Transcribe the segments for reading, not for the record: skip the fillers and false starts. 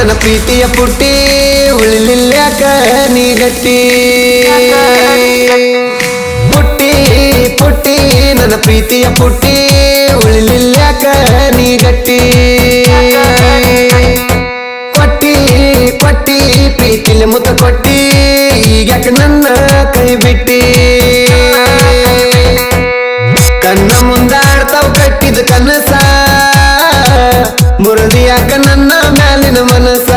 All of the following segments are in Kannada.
ನನ್ನ ಪ್ರೀತಿಯ ಪುಟ್ಟಿ ಉಳಿಲಿಲ್ಯಾಕ ನೀ ಗಟ್ಟಿ ಪುಟ್ಟಿ ಪುಟ್ಟಿ ನನ್ನ ಪ್ರೀತಿಯ ಪುಟ್ಟಿ ಉಳಿಲಿಲ್ಯಾಕ ನೀ ಗಟ್ಟಿ ಕೊಟ್ಟಿ ಕೊಟ್ಟಿ ಪ್ರೀತಿಲಿ ಮುತ್ತ ಕೊಟ್ಟಿ ಈಗ್ಯಾಕ ನನ್ನ ಕೈ ಬಿಟ್ಟಿ ಕಣ್ಣ ಮುಂದಾಡ್ತಾವ್ ಕಟ್ಟಿದ ಕನಸ ಮುರಿದಿಯಾಕ ನನ್ನ ಮ್ಯಾಲಿನ ಮನಸ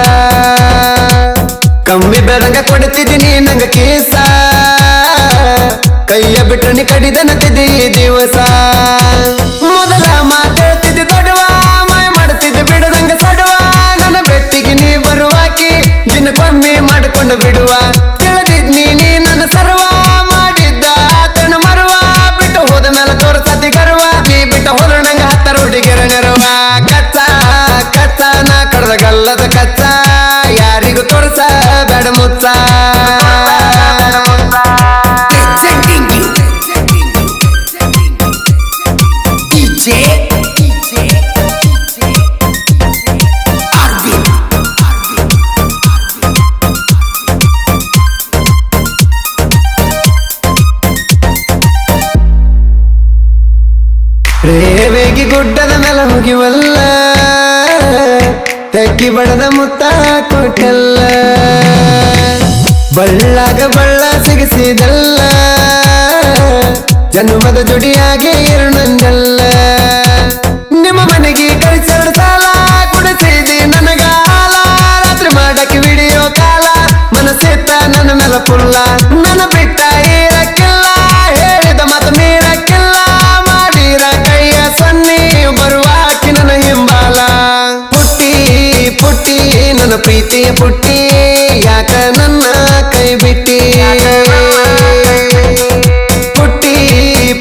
ಕಮ್ಮಿ ಬೆಳಂಗ ಕೊಡ್ತಿದ್ದೀನಿ ನಂಗ ಕೇಸ ಕೈಯ ಬಿಟ್ರನಿ ಕಡಿದನತಿದ್ದಿ ದಿವಸ ಮೊದಲ ಮಾತಾಡ್ತಿದ್ದಿ ದೊಡ್ಡವ ಮಾಯ ಮಾಡ್ತಿದ್ದಿ ಬಿಡದಂಗ ಸಡವ ನನ್ನ ಬೆಟ್ಟಿಗೆ ನೀ ಬರುವಾಕಿ ದಿನಕ್ಕೊಮ್ಮೆ ಮಾಡಿಕೊಂಡು ಬಿಡುವ ತಿಳಿದಿದ್ನಿ ನೀ ನನ್ನ ಸರ್ವ ಮಾಡಿದ್ದ ತಣ ಮರುವ ಬಿಟ್ಟು ಹೋದ ಮೇಲೆ ತೋರ್ಸತಿ ಗರ್ವ ನೀ ಬಿಟ್ಟು ಹೋದ ನಂಗ ಹತ್ತರ ಹುಡುಗಿರ ನೆರವ ಕಚ್ಚ ಕಚ್ಚ ನಾ ಕಡ್ದ ಗಲ್ಲದ ಕಚ್ಚ ಯಾರಿಗೂ ತೋರ್ಸ ಬೇಡ ಮುಚ್ಚ ರೇವೇಗಿ ಗುಡ್ಡದ ಮೇಲೆ ಹೋಗಿವಲ್ಲ ತೆಕ್ಕಿ ಬಡದ ಮುತ್ತ ಕೊಟ್ಟಲ್ಲ ಬಳ್ಳಾಗ ಬಳ್ಳ ಸಿಗಿಸಿದಲ್ಲ ಜನ್ಮದ ಜೋಡಿಯಾಗಿ ಇರುಣಂದಲ್ಲ ನಿಮ್ಮ ಮನೆಗೆ ಕಳಿಸರ ಸಾಲ ಕುಡಿಸಿದಿ ನನಗ ಹಾಲ ರಾತ್ರಿ ಮಾಡಕ್ಕೆ ವಿಡಿಯೋ ಕಾಲ ಮನಸ್ಸಿತ್ತ ನನ್ನ ಮೇಲೆ ಪುಲ್ಲ ನನ್ನ ಬಿಟ್ಟ ಇರಕ್ಕಿಲ್ಲ ಹೇಳಿದ ಮಾತು ಮೀರಕ್ಕಿಲ್ಲ ಮಾಡಿರ ಕೈಯ ಸನ್ನಿ ಬರುವಾಕಿ ನನ್ನ ಹಿಂಬಾಲ ಪುಟ್ಟಿ ಪುಟ್ಟಿ ನನ್ನ ಪ್ರೀತಿಯ ಪುಟ್ಟಿ ಯಾಕ ನನ್ನ ಕೈ ಬಿಟ್ಟಿ ಪುಟ್ಟಿ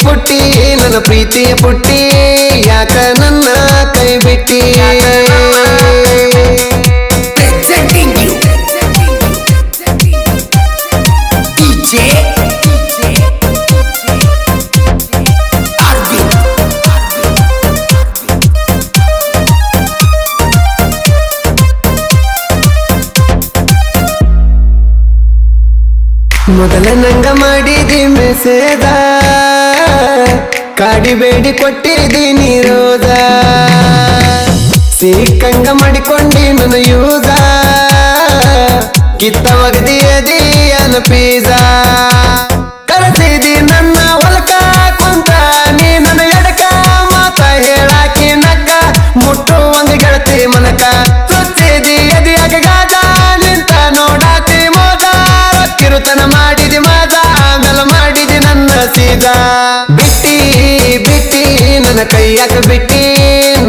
ಪುಟ್ಟಿ ನನ್ನ ಪ್ರೀತಿಯ ಪುಟ್ಟಿ ಯಾಕ ನನ್ನ ಕೈ ಬಿಟ್ಟಿ ಮೊದಲ ನಂಗ ಮಾಡಿದಿ ಮೆಸೇದ ಕಾಡಿಬೇಡಿ ಕೊಟ್ಟಿದ್ದೀನಿ ರೋದ ಸಿಕ್ಕಂಗ ಮಾಡಿಕೊಂಡಿ ನನ್ನ ಯೂಸ ಕಿತ್ತ ಒಗದಿಯದಿ ಅನ ಪೀಸ ಕರೆಸಿದಿ ನನ್ನ ಹೊಲಕ ಕುಂತ ನೀ ನನ್ನ ಎಡಕ ಮಾತ ಹೇಳಾಕಿ ನಕ್ಕ ಮುಟ್ಟು ಒಂದು ಗೆಳತಿ ಮನಕ ಸುತ್ತಿದಿ ಎದಿಯಾಗ ಗಾಜ ನಿಂತ ನೋಡಾತಿ ಮೋದ ಕಿರುತನ ಮಾಡಿದಿ ಮಾದ ಆಮೇಲೆ ಮಾಡಿದಿ ನನ್ನ ಸೀದ ಬಿಟ್ಟಿ ಬಿಟ್ಟಿ ನನ್ನ ಕೈಯಾಕ ಬಿಟ್ಟಿ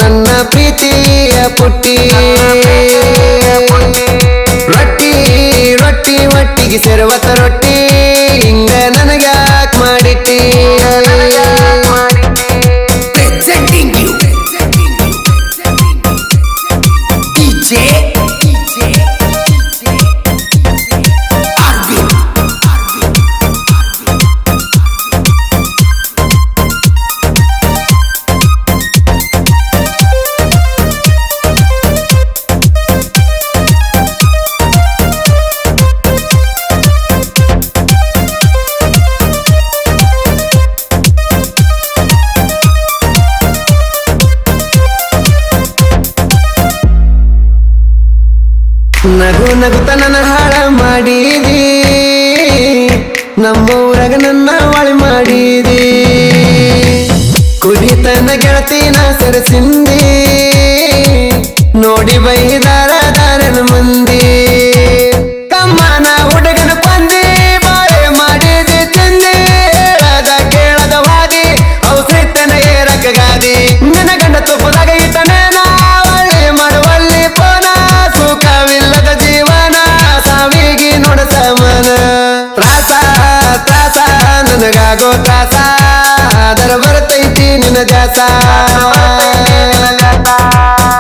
ನನ್ನ ಪ್ರೀತಿಯ ಪುಟ್ಟಿ ರೊಟ್ಟಿ ರೊಟ್ಟಿ ಒಟ್ಟಿಗೆ ಸೇರುವತ್ತ ರೊಟ್ಟಿ ಹಿಂಗ ನನಗ್ಯಾಕ ಮಾಡಿಟ್ಟಿ ನಗು ನಗುತ್ತ ನನ್ನ ಹಾಳ ಮಾಡಿದಿ ನಮ್ಮ ಊರಾಗ ನನ್ನ ಒಳಿ ಮಾಡಿದಿ ಕುಡಿತನ ಗೆಳತಿನ ಸರಸಿಂದಿ ನೋಡಿ ಬೈದಾರ ದಾರನ ಮಂದಿ ಕಮ್ಮನ ಹುಡುಗನ ಕೊಂದಿ ಬಾಳೆ ಮಾಡಿದಿ ತಿಂದಿ ಹೇಳದ ಕೇಳದ ವಾದಿ ಔಸರಿತನ ಏರಕ ಗಾದಿ ನಿನ್ನ ಗಂಡ ತುಪ್ಪದಾಗ ಇಟ್ಟನೇನ ಒಳ್ಳೆ ಮಾಡುವಲ್ಲಿ ಪೋನ ಸುಖವಿಲ್ಲದ ಜೀವನ ಸಾವಿಗೆ ನೋಡ ಸಮಾನ ತ್ರಾಸ ತ್ರಾಸ ನನಗಾಗೋ ತ್ರಾಸ ಅದರ ಬರ್ತೈತಿ ನಿನ್ನ ದ್ಯಾಸ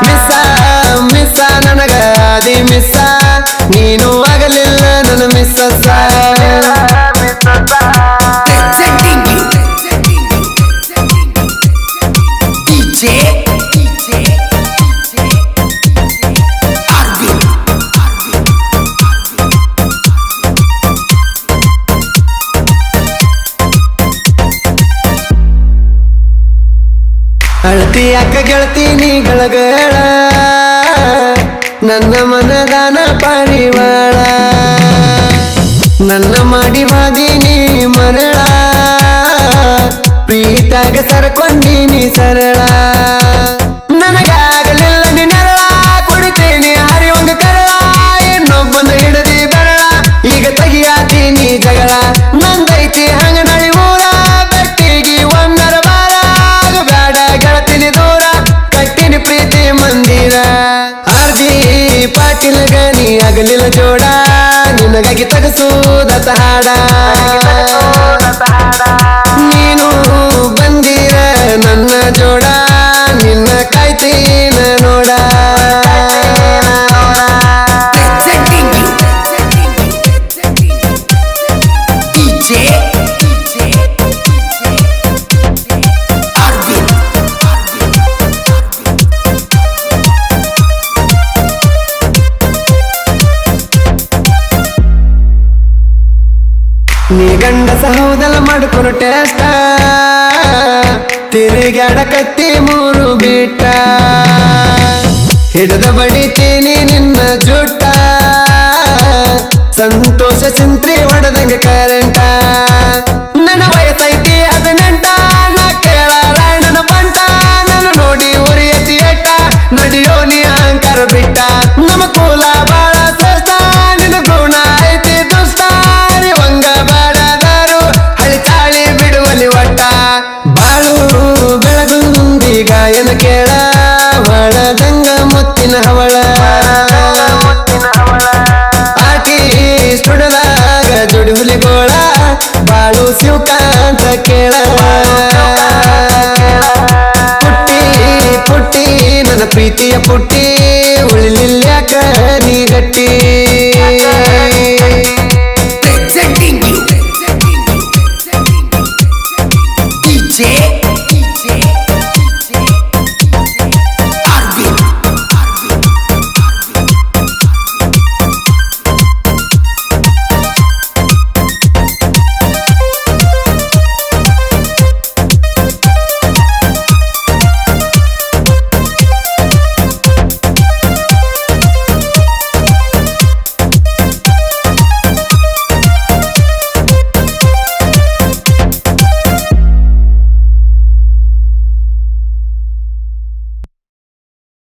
ಮಿಸ್ಸ ಮಿಸ್ಸ ನನಗಾದಿ ಮಿಸ್ಸ ಅಳತಿ ಯಾಕ ಗೆಳತೀನಿ ಗಳಗಳ ನನ್ನ ಮನದಾನ ಪಾರಿವಾಳ ನನ್ನ ಮಾಡಿ ಬಾದೀನಿ ಮರಳ ಪ್ರೀತಾಗ ಸರ್ಕೊಂಡೀನಿ ಸರಳ ನನಗಾಗಲಿಲ್ಲ ನೀ ನೆರಳ ಕುಡಿತೀನಿ ಹರಿ ಒಂದು ಕರಳ ಇನ್ನೊಬ್ಬನ ಹಿಡದಿ ಬೆರಳ ಈಗ ತೆಗಿಯಾತೀನಿ ಜಗಳ ನಂದೈತಿ ಹಂಗ ನಳಿ ಊರ ಬೆಟ್ಟಿಗಿ ಒಂದರ ಬಾರ ಬೇಡ ಗೆಳತೀನಿ ದೂರ ಕಟ್ಟಿನಿ ಪ್ರೀತಿ ಮಂದಿರ ಆರ್ಜಿ ಪಾಟೀಲ್ ಗನಿ ಆಗಲಿಲ್ಲ ಜೋಡ ನಿನಗಾಗಿ ತಗಸೂದತ ಹಾಡ ನೀನು ಬಂದಿರ ನನ್ನ ಜೋಡ ನಿನ್ನ ಕಾಯ್ತೀನ ನೋಡ ನೀ ಗಂಡಸ ಹೌದಲ್ಲ ಮಾಡ್ಕೊನು ಟೇಸ್ಟ ತಿರುಗಾಡಕತ್ತಿ ಮೂರು ಬಿಟ್ಟ ಹಿಡಿದ ಬಡಿತೀನಿ ನಿನ್ನ ಜುಟ್ಟ ಸಂತೋಷ ಚಿಂತ್ರಿ ಹೊಡೆದಂಗ ಕರೆಂಟ ನನ್ನ ವಯಸ್ಸೈತಿ 18 ನಾ ಕೇಳಾರ ನನ್ನ ಬಂಟ ನನ್ನ ನೋಡಿ ಉರಿಯತಿ ಎಟ್ಟ ನಡಿಯೋ ನೀ ಅಹಂಕಾರ ಬಿಟ್ಟ ನಮ್ಮ ಕೂಲ ಬಾಳ ಶ್ರೇಷ್ಠ ನಿನ್ನ ಗುಣ ಐತಿ ದುಷ್ಟ ವಂಗ ಬಾಡದಾರು ಹಳಿ ತಾಳಿ ಬಿಡುವಲಿ ಒಟ್ಟ ಬಾಳು ಬೆಳಗುಂದಿ ಗಾಯನ ಕೇಳ ಹೊಳದಂಗ ಮುತ್ತಿನ ಹವಳ ಆಟಿ ಸುಡದಾಗ ಜೋಡಿ ಹುಲಿಗೋಳ ಬಾಳು ಶಿವಕಾಂತ ಕೇಳ ಪುಟ್ಟಿ ಪುಟ್ಟಿ ನನ್ನ ಪ್ರೀತಿಯ ಪುಟ್ಟಿ